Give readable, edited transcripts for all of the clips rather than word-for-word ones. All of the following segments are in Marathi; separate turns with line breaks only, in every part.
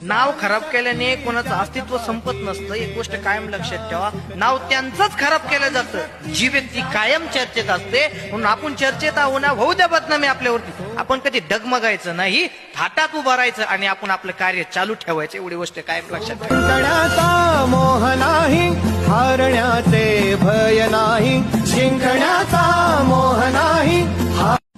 नाव खराब केल्याने कोणाचं अस्तित्व संपत नसतं, एक गोष्ट कायम लक्षात ठेवा. नाव त्यांचंच खराब केलं जातं जी व्यक्ती कायम चर्चेत असते. म्हणून आपण चर्चेत आहो ना, होऊ द्या बदनामी आपल्यावरती. आपण कधी डगमगायचं नाही, थाटात उभं राहायचं आणि आपण आपलं कार्य चालू ठेवायचं, एवढी गोष्ट कायम लक्षात ठेवा.
जिंकण्याचा मोह नाही, हारण्याचे भय नाही. जिंकण्याचा मोह नाही.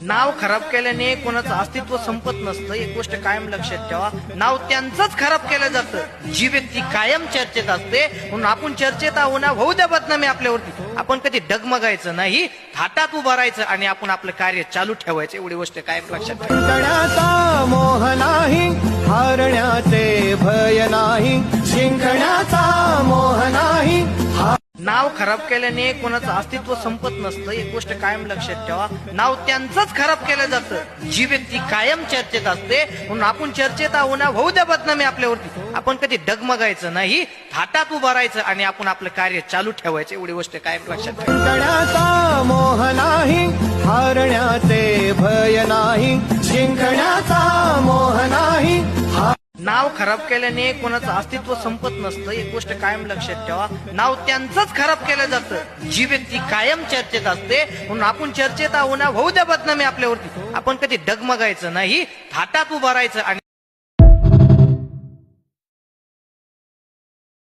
नाव खराब केल्याने कोणाचं अस्तित्व संपत नसतं, एक गोष्ट कायम लक्षात ठेवा. नाव त्यांचंच खराब केलं जातं जी व्यक्ती कायम चर्चेत असते. म्हणून आपण चर्चेत आहो ना, होऊ द्या बदनामी आपल्यावरती. आपण कधी डगमगायचं नाही, थाटात उभं राहायचं आणि आपण आपलं कार्य चालू ठेवायचं, एवढी गोष्ट कायम लक्षात ठेवा.
जिंकण्याचा मोह नाही, हारण्याचे भय नाही. जिंकण्याचा मोह नाही.
नाव खराब केल्याने कोणाचं अस्तित्व संपत नसतं, एक गोष्ट कायम लक्षात ठेवा. नाव त्यांचंच खराब केलं जातं जी व्यक्ती कायम चर्चेत असते. म्हणून आपण चर्चेत आहो ना, होऊ द्या बदनामी आपल्यावरती. आपण कधी डगमगायचं नाही, थाटात उभं राहायचं आणि आपण आपलं कार्य चालू ठेवायचं, एवढी गोष्ट कायम लक्षात ठेवा.
जिंकण्याचा मोह नाही, हारण्याचे भय नाही. जिंकण्याचा मोह नाही.
नाव खराब केल्याने कोणाचं अस्तित्व संपत नसतं, एक गोष्ट कायम लक्षात ठेवा. नाव त्यांचंच खराब केलं जातं जी व्यक्ती कायम चर्चेत असते. म्हणून आपण चर्चेत आहो ना, होऊ द्या बदनामी आपल्यावरती. आपण कधी डगमगायचं नाही, थाटात उभं राहायचं आणि